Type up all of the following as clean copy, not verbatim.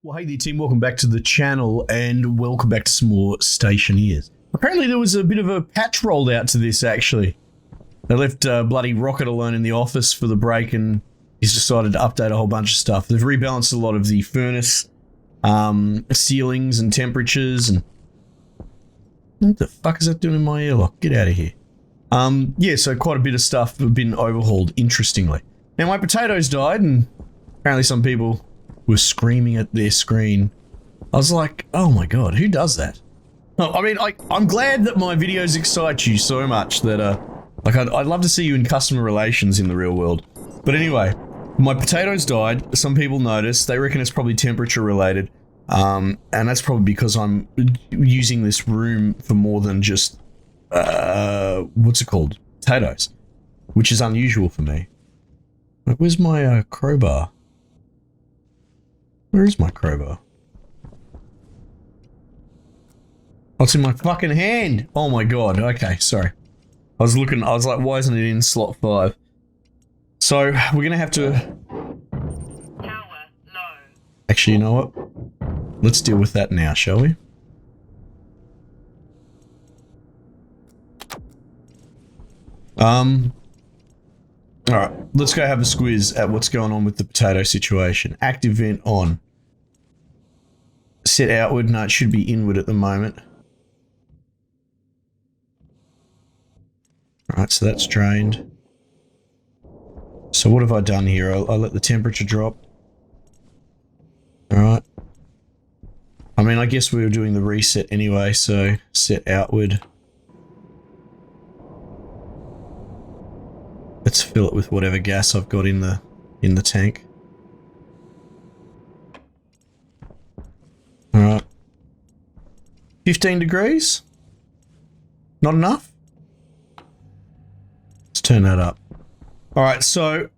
Well, hey there, team. Welcome back to the channel and welcome back to some more Stationeers. Apparently there was a bit of a patch rolled out to this, actually. They left bloody Rocket alone in the office for the break and he's decided to update a whole bunch of stuff. They've rebalanced a lot of the furnace ceilings and temperatures and... What the fuck is that doing in my earlock? Get out of here. Yeah, so quite a bit of stuff have been overhauled, interestingly. Now, my potatoes died and apparently some people were screaming at their screen. I was like, oh my god, who does that? No, I mean, I'm glad that my videos excite you so much that, like, I'd love to see you in customer relations in the real world. But anyway, my potatoes died. Some people noticed. They reckon it's probably temperature related. And that's probably because I'm using this room for more than just, what's it called? Potatoes. Which is unusual for me. Where's my, crowbar? Where is my crowbar? Oh, it's in my fucking hand! Oh my god, okay, sorry. I was like, why isn't it in slot 5? So, we're gonna have to... Power low. Actually, you know what? Let's deal with that now, shall we? Alright, let's go have a squiz at what's going on with the potato situation. Active vent on. Set outward. No, it should be inward at the moment. Alright, so that's drained. So what have I done here? I'll let the temperature drop. Alright. I mean, I guess we were doing the reset anyway, so set outward. Let's fill it with whatever gas I've got in the tank. Alright. 15 degrees? Not enough? Let's turn that up. Alright, so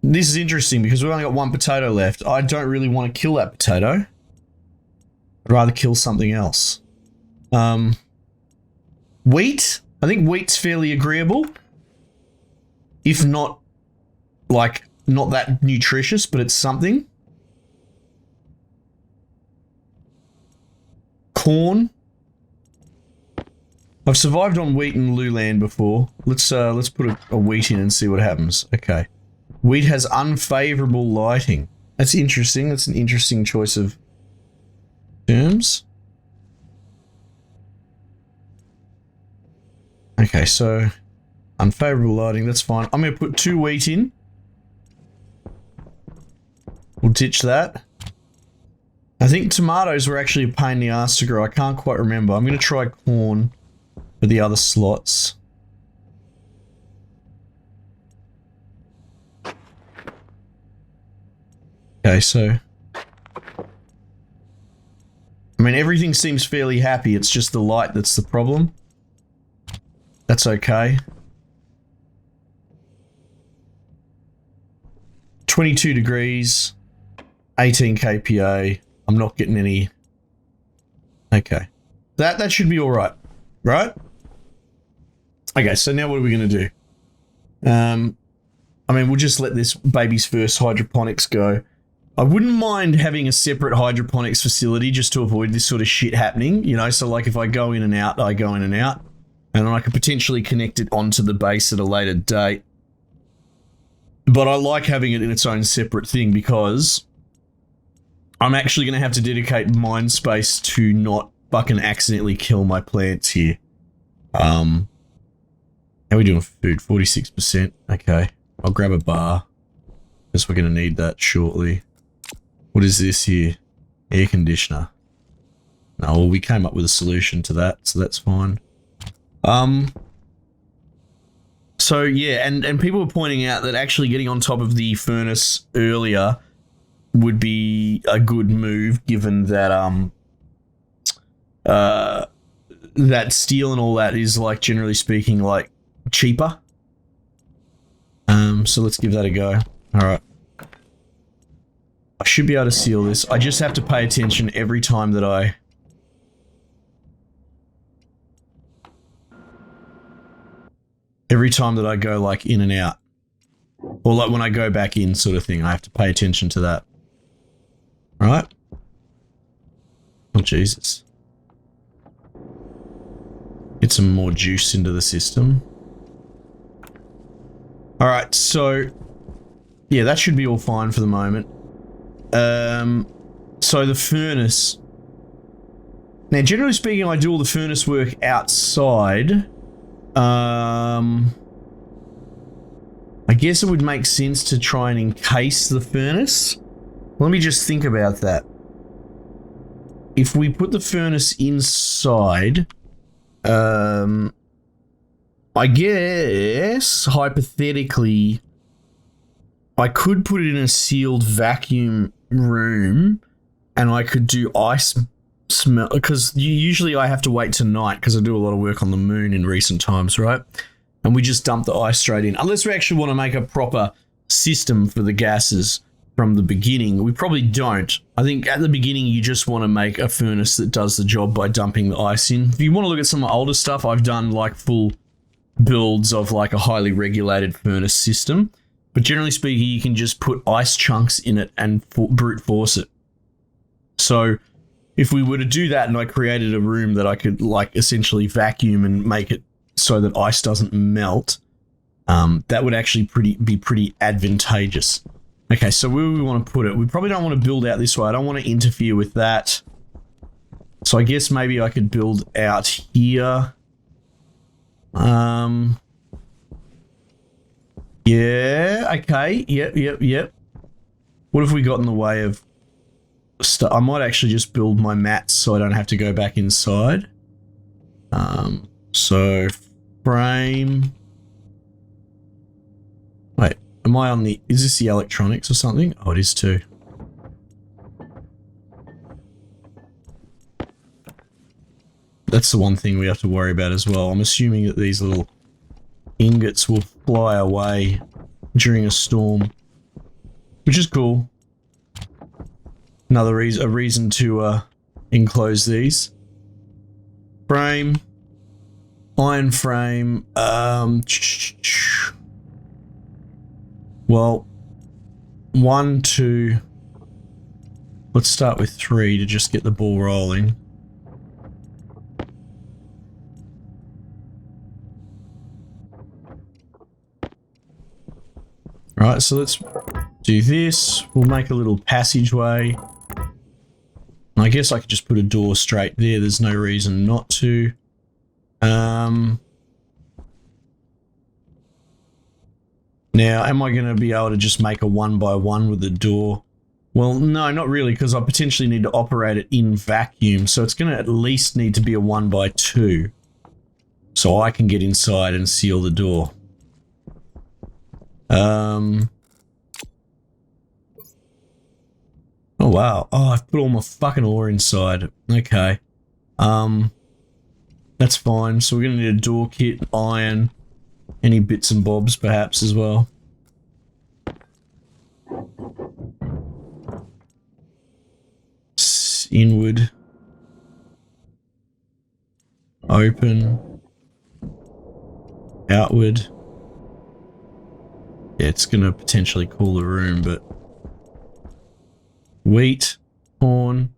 this is interesting because we've only got one potato left. I don't really want to kill that potato. I'd rather kill something else. Wheat? I think wheat's fairly agreeable. If not, like, not that nutritious, but it's something. Corn. I've survived on wheat in Luland before. Let's put a wheat in and see what happens. Okay. Wheat has unfavorable lighting. That's interesting. That's an interesting choice of terms. Okay, so unfavorable lighting, that's fine. I'm going to put 2 wheat in. We'll ditch that. I think tomatoes were actually a pain in the ass to grow. I can't quite remember. I'm going to try corn for the other slots. Okay, so... I mean, everything seems fairly happy. It's just the light that's the problem. That's okay. 22 degrees, 18 kPa. I'm not getting any. Okay. That should be all right. Right? Okay, so now what are we going to do? I mean, we'll just let this baby's first hydroponics go. I wouldn't mind having a separate hydroponics facility just to avoid this sort of shit happening, you know, so like if I go in and out, I go in and out. And then I could potentially connect it onto the base at a later date. But I like having it in its own separate thing because I'm actually going to have to dedicate mind space to not fucking accidentally kill my plants here. How are we doing for food? 46%. Okay. I'll grab a bar. Guess we're going to need that shortly. What is this here? Air conditioner. No, well, we came up with a solution to that, so that's fine. So yeah, and people were pointing out that actually getting on top of the furnace earlier would be a good move, given that that steel and all that is, like, generally speaking, like, cheaper. So let's give that a go. Alright. I should be able to seal this. I just have to pay attention every time that I... go, like, in and out. Or, like, when I go back in, sort of thing. I have to pay attention to that. Right? Oh, Jesus. Get some more juice into the system. Alright, so... yeah, that should be all fine for the moment. So the furnace... now, generally speaking, I do all the furnace work outside. I guess it would make sense to try and encase the furnace. Let me just think about that. If we put the furnace inside, I guess, hypothetically, I could put it in a sealed vacuum room and I could do ice smell, because usually I have to wait tonight because I do a lot of work on the moon in recent times, right? And we just dump the ice straight in. Unless we actually want to make a proper system for the gases from the beginning. We probably don't. I think at the beginning you just want to make a furnace that does the job by dumping the ice in. If you want to look at some older stuff, I've done like full builds of like a highly regulated furnace system. But generally speaking, you can just put ice chunks in it and brute force it. So if we were to do that and I created a room that I could like essentially vacuum and make it so that ice doesn't melt, that would actually be pretty advantageous. Okay, so where do we want to put it? We probably don't want to build out this way. I don't want to interfere with that. So I guess maybe I could build out here. Yeah, okay. Yep. What have we got in the way of stuff? I might actually just build my mats so I don't have to go back inside. So frame. Wait, am I on the... is this the electronics or something? Oh, it is too. That's the one thing we have to worry about as well. I'm assuming that these little ingots will fly away during a storm, which is cool. Another reason to enclose these. Frame. Iron frame. Well, 1, 2. Let's start with 3 to just get the ball rolling. Right, so let's do this. We'll make a little passageway. I guess I could just put a door straight there. There's no reason not to. Now, am I going to be able to just make a 1x1 with the door? Well, no, not really, because I potentially need to operate it in vacuum. So it's going to at least need to be a 1x2. So I can get inside and seal the door. Oh, wow. Oh, I've put all my fucking ore inside. Okay. That's fine. So we're going to need a door kit, iron, any bits and bobs perhaps as well. Inward. Open. Outward. Yeah, it's going to potentially cool the room, but... wheat, corn,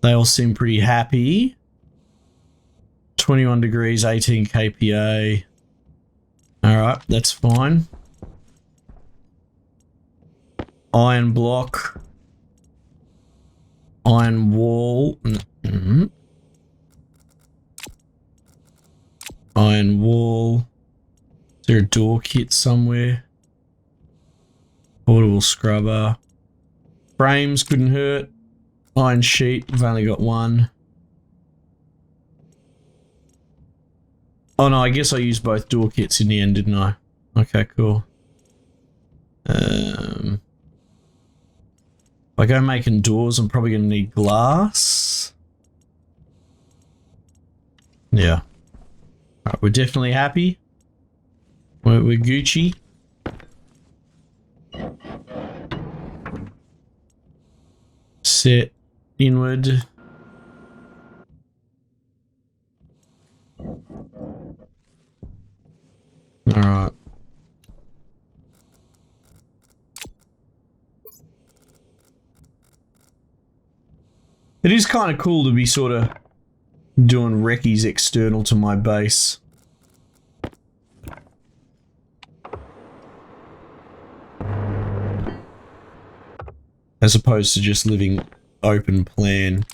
they all seem pretty happy. 21 degrees, 18 kPa. Alright, that's fine. Iron block. Iron wall. Iron wall. Is there a door kit somewhere? Portable scrubber. Frames couldn't hurt. Iron sheet, we've only got one. Oh no, I guess I used both door kits in the end, didn't I? Okay, cool. If I go making doors, I'm probably going to need glass. Yeah. Alright, we're definitely happy. We're Gucci. Set inward. Alright. It is kind of cool to be sort of doing recce's external to my base. As opposed to just living open plan.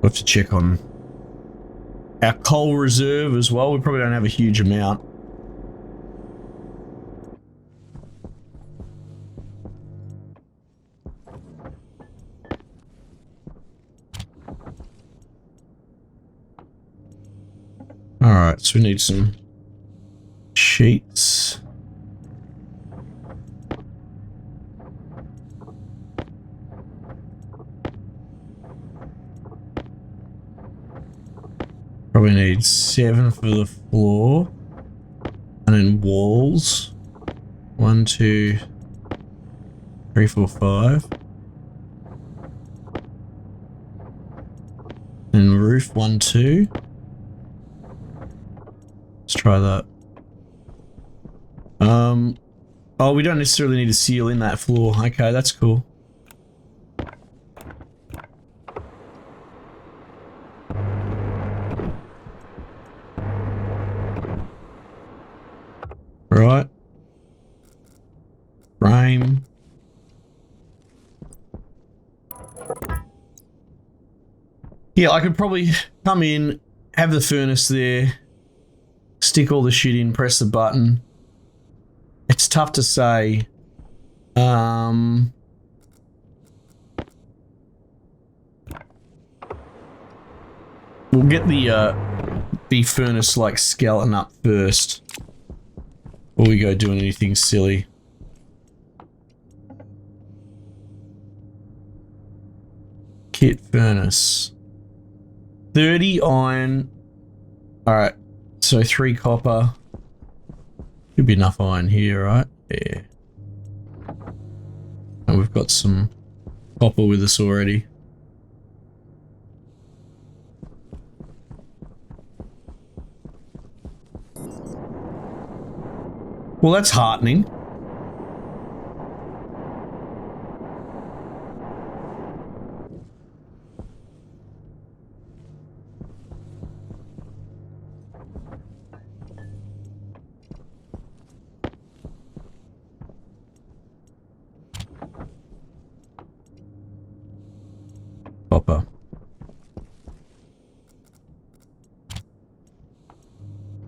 We'll have to check on our coal reserve as well. We probably don't have a huge amount. Alright, so we need some sheets. Probably need 7 for the floor. And then walls. 1, 2, 3, 4, 5. And roof 1, 2. Let's try that. Oh, we don't necessarily need to seal in that floor. Okay, that's cool. Right. Frame. Yeah, I could probably come in, have the furnace there, stick all the shit in, press the button. It's tough to say. We'll get the furnace like skeleton up first before we go doing anything silly. Kit furnace. 30 iron. Alright, so 3 copper. Should be enough iron here, right? Yeah. And we've got some copper with us already. Well, that's heartening. Copper.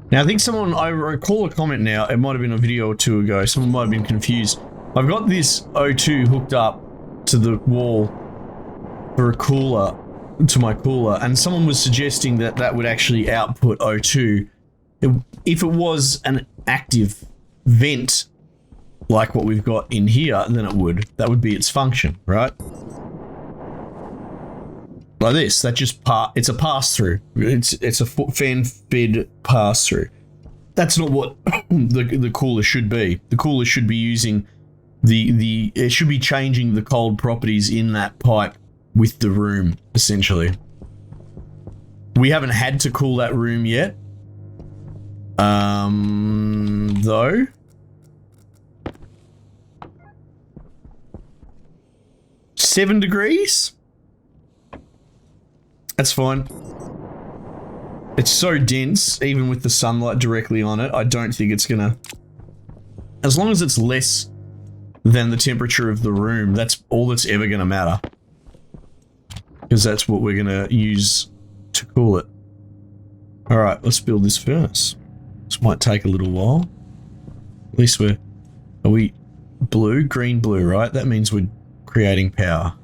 Now, I think someone, I recall a comment now, it might have been a video or two ago, someone might have been confused. I've got this O2 hooked up to the wall for a cooler, to my cooler, and someone was suggesting that that would actually output O2. If it was an active vent, like what we've got in here, then it would. That would be its function, right? Like this, that just it's a pass-through. It's a fan-fed pass-through. That's not what the cooler should be. The cooler should be using it should be changing the cold properties in that pipe with the room, essentially. We haven't had to cool that room yet. Though. $7 degrees? That's fine. It's so dense, even with the sunlight directly on it, I don't think it's gonna... As long as it's less than the temperature of the room, that's all that's ever gonna matter. Because that's what we're gonna use to cool it. Alright, let's build this furnace. This might take a little while. At least are we blue? Green, blue, right? That means we're creating power.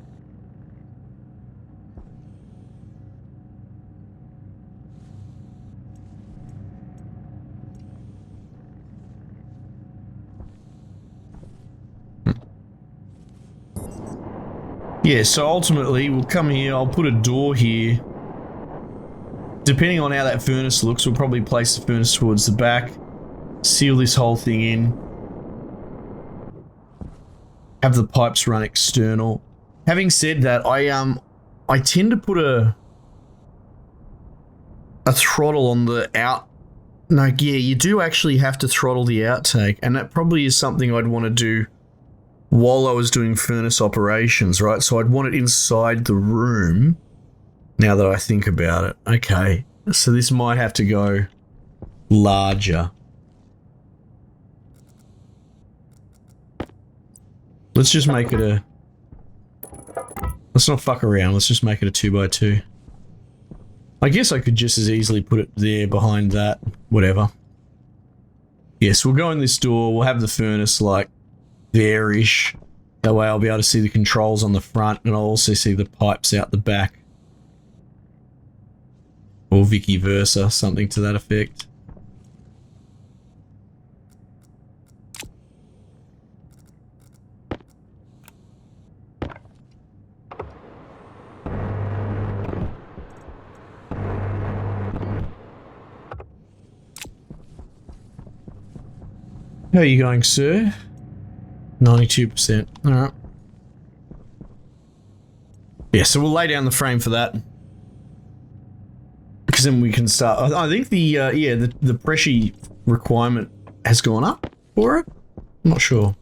Yeah, so ultimately we'll come here, I'll put a door here. Depending on how that furnace looks, we'll probably place the furnace towards the back, seal this whole thing in. have the pipes run external. Having said that, I tend to put a throttle on the out. No, yeah, you do actually have to throttle the outtake, and that probably is something I'd want to do while I was doing furnace operations, right? So I'd want it inside the room, now that I think about it. Okay, so this might have to go larger. Let's just make it a... Let's not fuck around, let's just make it a 2x2. I guess I could just as easily put it there behind that, whatever. Yes, we'll go in this door, we'll have the furnace like there-ish. That way I'll be able to see the controls on the front and I'll also see the pipes out the back. Or vice versa, something to that effect. How are you going, sir? 92%. Alright. Yeah, so we'll lay down the frame for that. Because then we can start... I think the pressure requirement has gone up for it. I'm not sure.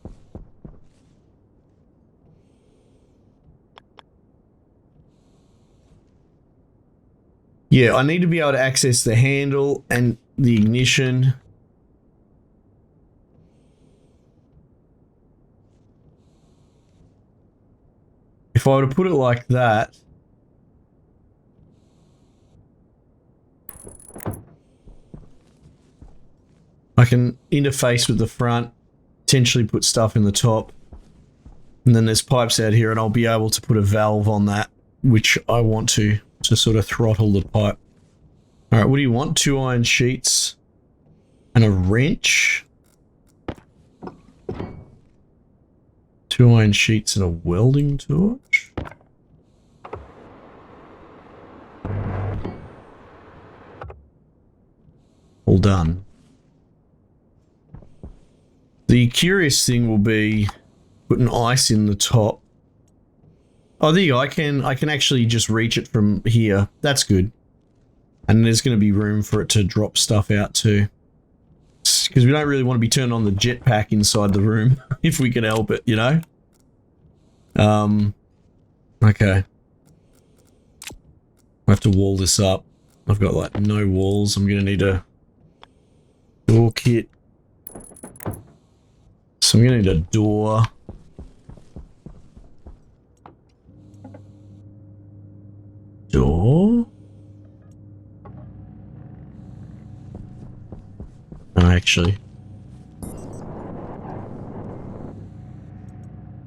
Yeah, I need to be able to access the handle and the ignition. If I were to put it like that, I can interface with the front, potentially put stuff in the top, and then there's pipes out here and I'll be able to put a valve on that, which I want to sort of throttle the pipe. Alright, what do you want? 2 iron sheets and a wrench. 2 iron sheets and a welding torch. All done. The curious thing will be putting ice in the top. Oh, there you go. I can actually just reach it from here. That's good. And there's going to be room for it to drop stuff out too. Because we don't really want to be turning on the jetpack inside the room if we can help it, you know? Okay. I have to wall this up. I've got like no walls. I'm going to need a door kit. So I'm going to need a door. Door? No, actually.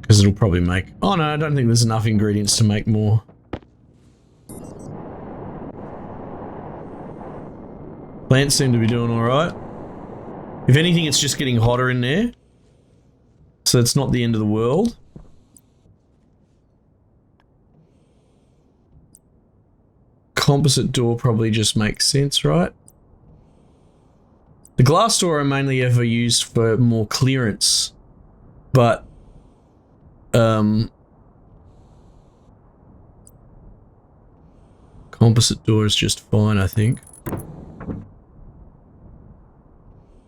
Because it'll probably make... Oh no, I don't think there's enough ingredients to make more. Plants seem to be doing alright. If anything, it's just getting hotter in there. So it's not the end of the world. Composite door probably just makes sense, right? The glass door I mainly ever used for more clearance, but composite door is just fine, I think.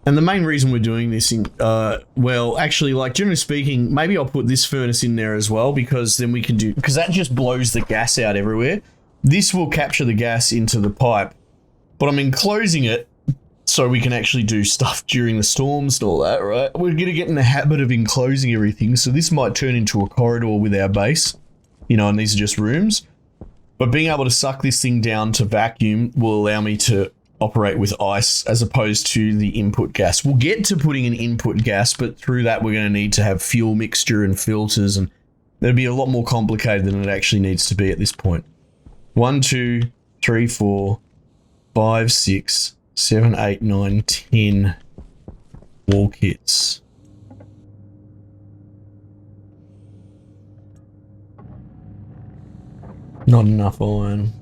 And the main reason we're doing this in, well, actually, like, generally speaking, maybe I'll put this furnace in there as well, because then we can do, because that just blows the gas out everywhere. This will capture the gas into the pipe, but I'm enclosing it so we can actually do stuff during the storms and all that, right? We're going to get in the habit of enclosing everything, so this might turn into a corridor with our base, you know, and these are just rooms. But being able to suck this thing down to vacuum will allow me to operate with ice as opposed to the input gas. We'll get to putting an input gas, but through that we're going to need to have fuel mixture and filters, and it'll be a lot more complicated than it actually needs to be at this point. 1, 2, 3, 4, 5, 6, 7, 8, 9, 10 wall kits. Not enough iron.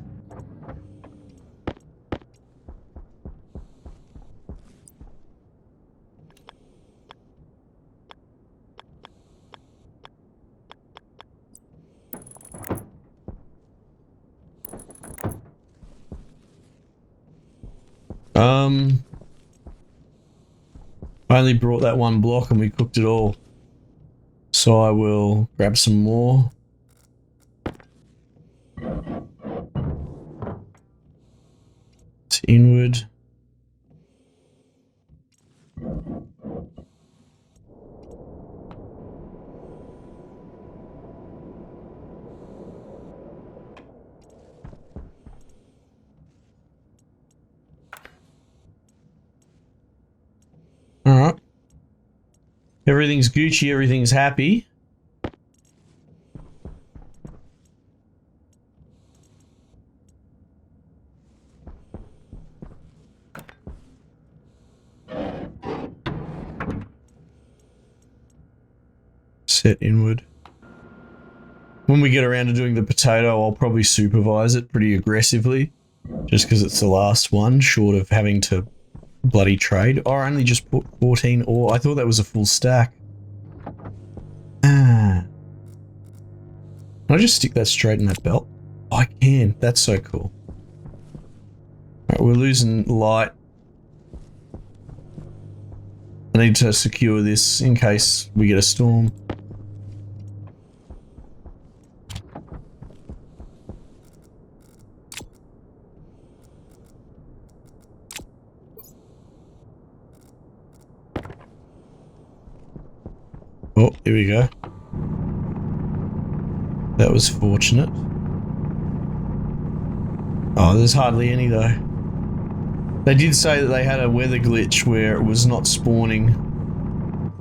I only brought that one block and we cooked it all. So I will grab some more. It's inward. Alright. Everything's Gucci, everything's happy. Set inward. When we get around to doing the potato, I'll probably supervise it pretty aggressively. Just because it's the last one, short of having to bloody trade. Oh, I only just put 14 ore. I thought that was a full stack. Ah. Can I just stick that straight in that belt? Oh, I can. That's so cool. Alright, we're losing light. I need to secure this in case we get a storm. Oh, here we go. That was fortunate. Oh, there's hardly any though. They did say that they had a weather glitch where it was not spawning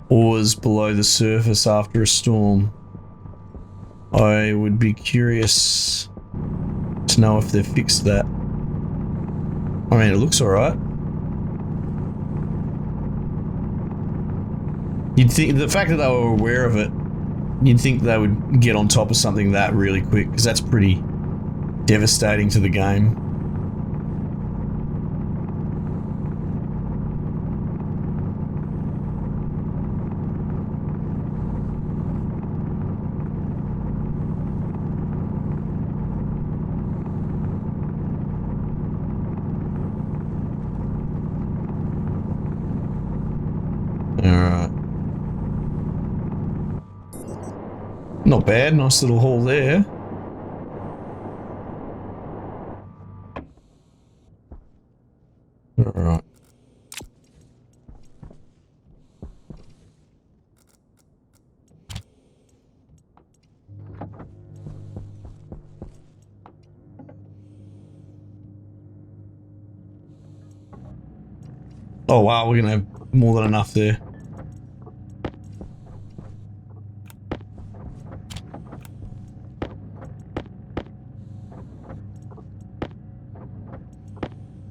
ores below the surface after a storm. I would be curious to know if they've fixed that. I mean, it looks alright. You'd think the fact that they were aware of it, you'd think they would get on top of something that really quick, because that's pretty devastating to the game. Alright. Not bad, nice little haul there. Alright. Oh wow, we're gonna have more than enough there.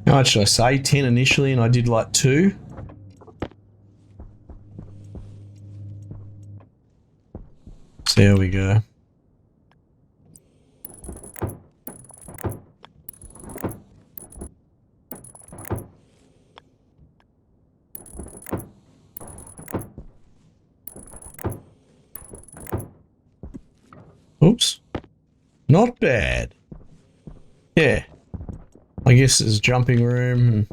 How much did I say? 10 initially, and I did like 2. So there we go. Oops. Not bad. Yeah. I guess it's jumping room.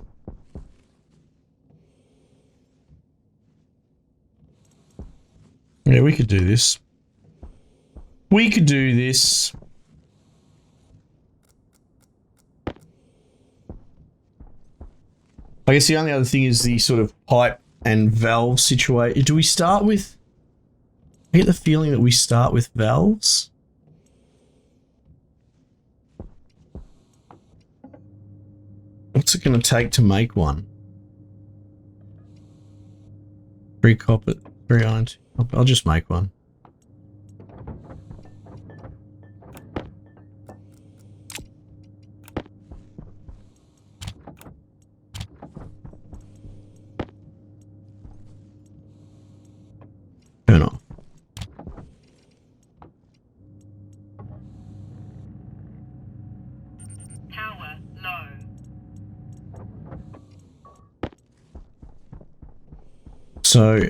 Yeah, we could do this. We could do this. I guess the only other thing is the sort of pipe and valve situation. Do we start with... I get the feeling that we start with valves. What's it going to take to make one? 3 copper, 3 iron, 2 copper. I'll just make one. Turn off. Power low. So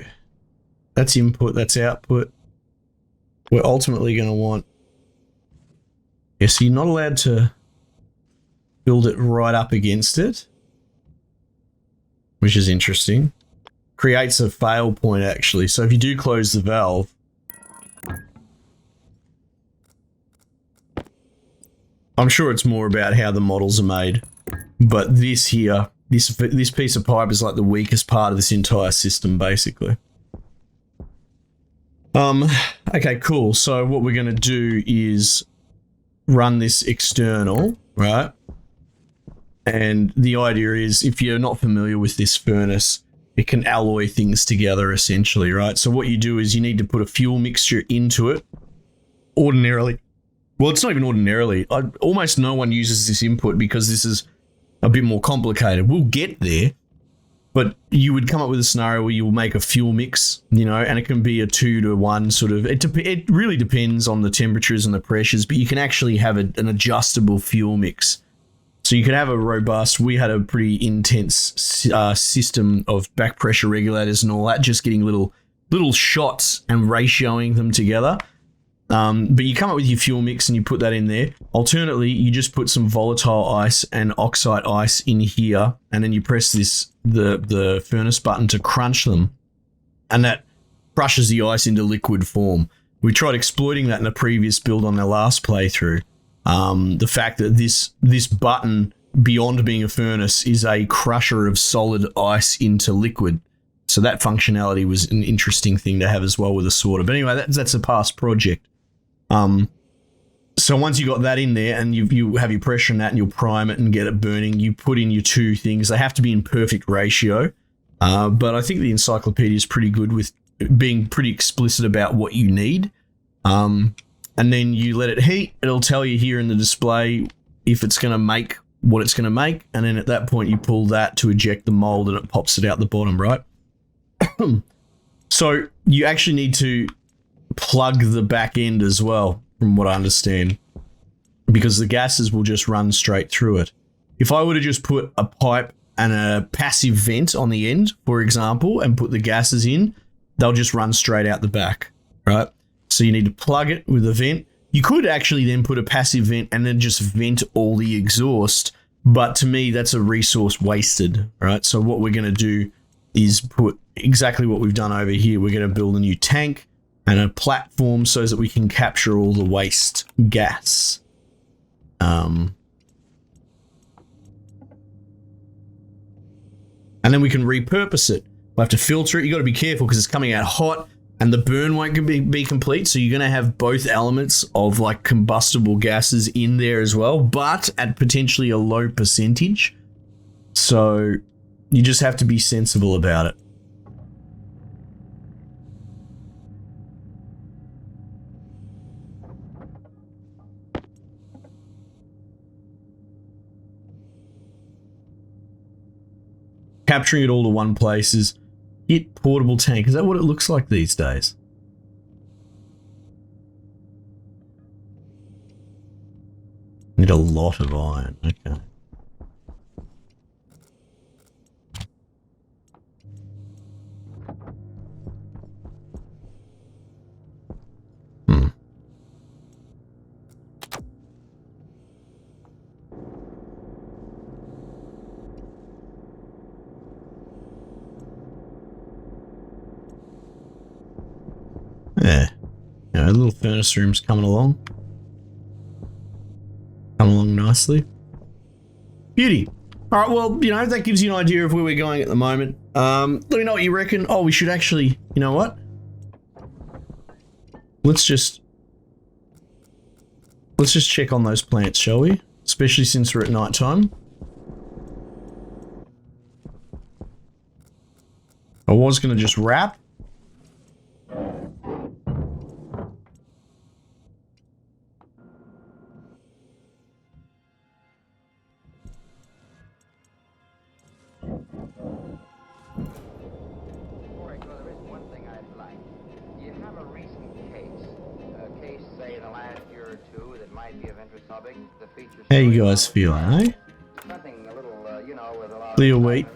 that's input, that's output. We're ultimately going to want... Yeah, so you're not allowed to build it right up against it. which is interesting. Creates a fail point actually. So if you do close the valve, I'm sure it's more about how the models are made, but this here, this piece of pipe is like the weakest part of this entire system, basically. Okay, cool. So what we're going to do is run this external, right? And the idea is, if you're not familiar with this furnace, it can alloy things together essentially, right? So what you do is you need to put a fuel mixture into it. Ordinarily, well, it's not even ordinarily. Almost no one uses this input because this is a bit more complicated. We'll get there, but you would come up with a scenario where you will make a fuel mix, you know, and it can be a 2-to-1 sort of. It really depends on the temperatures and the pressures, but you can actually have an adjustable fuel mix. So you could have a robust. We had a pretty intense system of back pressure regulators and all that, just getting little shots and ratioing them together. But you come up with your fuel mix and you put that in there. Alternately, you just put some volatile ice and oxide ice in here, and then you press the furnace button to crunch them, and that crushes the ice into liquid form. We tried exploiting that in a previous build on the last playthrough. The fact that this button, beyond being a furnace, is a crusher of solid ice into liquid. So that functionality was an interesting thing to have as well with a sorter. But anyway, that's a past project. So once you got that in there and you have your pressure in that and you'll prime it and get it burning, you put in your two things. They have to be in perfect ratio. But I think the encyclopedia is pretty good with being pretty explicit about what you need. And then you let it heat. It'll tell you here in the display if it's going to make what it's going to make. And then at that point you pull that to eject the mold and it pops it out the bottom, right? So you actually need to plug the back end as well, from what I understand, because the gases will just run straight through it. If I were to just put a pipe and a passive vent on the end, for example, and put the gases in, they'll just run straight out the back, right? So you need to plug it with a vent. You could actually then put a passive vent and then just vent all the exhaust, but to me, that's a resource wasted, right? So what we're going to do is put exactly what we've done over here. We're going to build a new tank and a platform so that we can capture all the waste gas. And then we can repurpose it. We'll have to filter it. You got to be careful because it's coming out hot and the burn won't be complete. So you're going to have both elements of like combustible gases in there as well, but at potentially a low percentage. So you just have to be sensible about it. Capturing it all to one place is hit portable tank. Is that what it looks like these days? Need a lot of iron. Okay. Yeah. You know, little furnace room's coming along. Coming along nicely. Beauty. Alright, well, you know, that gives you an idea of where we're going at the moment. Let me know what you reckon. Oh, we should actually, you know what? Let's just check on those plants, shall we? Especially since we're at night time. I was going to just wrap. How you guys feeling, eh? Clear wheat,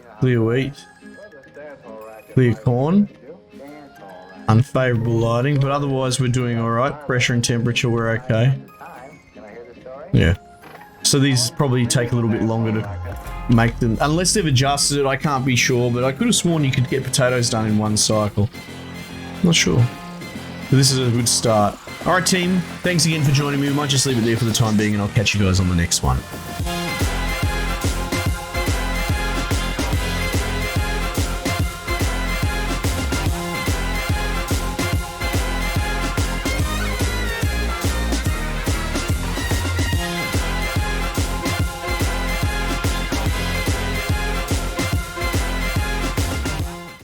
clear corn. Unfavorable lighting, but otherwise we're doing alright. Pressure and temperature, we're okay. Yeah. So these probably take a little bit longer to make them, unless they've adjusted it, I can't be sure, but I could have sworn you could get potatoes done in one cycle. Not sure. But this is a good start. Alright team, thanks again for joining me. We might just leave it there for the time being and I'll catch you guys on the next one.